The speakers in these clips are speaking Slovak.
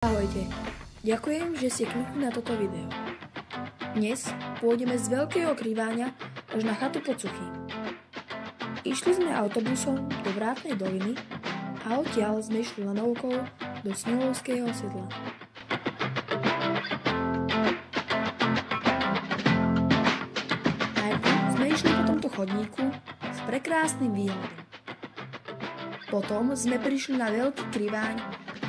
Ahojte, ďakujem, že ste klikli na toto video. Dnes pôjdeme z Veľkého Kriváňa až na chatu pod Suchým. Išli sme autobusom do Vrátnej doliny a odtiaľ sme išli lanovkou do Snehovského sedla. Najprv sme išli po tomto chodníku s prekrásnym výhľadom. Potom sme prišli na Veľký Kriváň,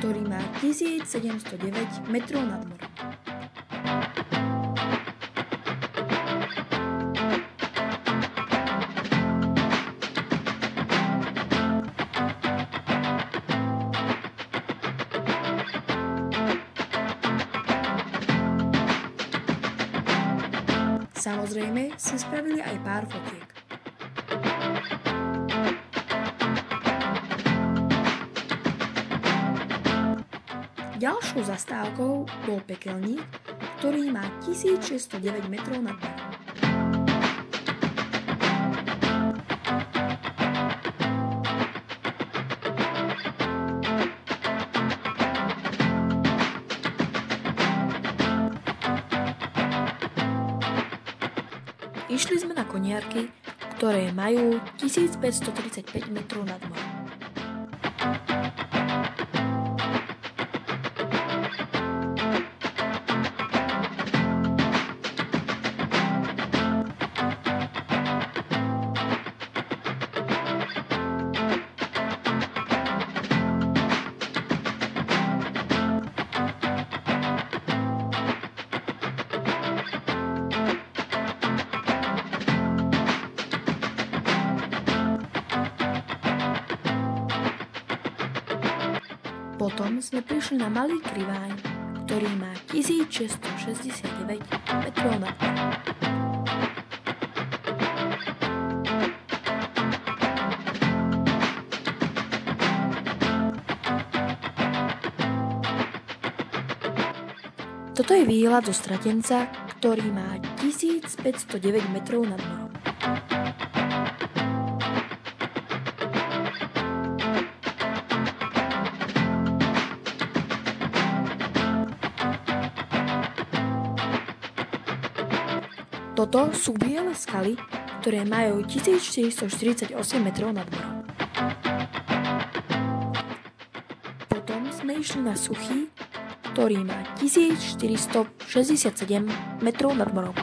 ktorý má 1709 metrov nad morom. Samozrejme si spravili aj pár fotiek. Ďalšou zastávkou bol Pekelník, ktorý má 1609 metrov nad morom. Išli sme na koniarky, ktoré majú 1535 metrov nad morom. Potom sme prišli na Malý Kriváň, ktorý má 1669 metrov nad morom. Toto je výhľad zo Stratenca, ktorý má 1509 metrov nad morom. Toto sú biele skaly, ktoré majú 1448 metrov nad morom. Potom sme išli na Suchý, ktorý má 1467 metrov nad morom.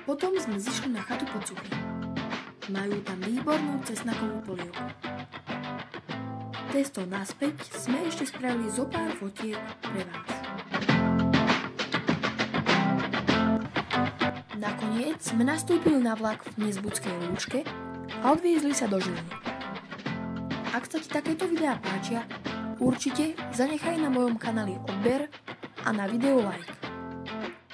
Potom sme zišli na chatu pod Suchým. Majú tam výbornú cesnakovú polievku. Cestou naspäť sme ešte spravili zo pár fotiek pre vás. Nakoniec sme nastúpili na vlak v Nezbudskej Lúčke a odviezli sa do Žiliny. Ak sa ti takéto videá páčia, určite zanechaj na mojom kanáli odber a na video like.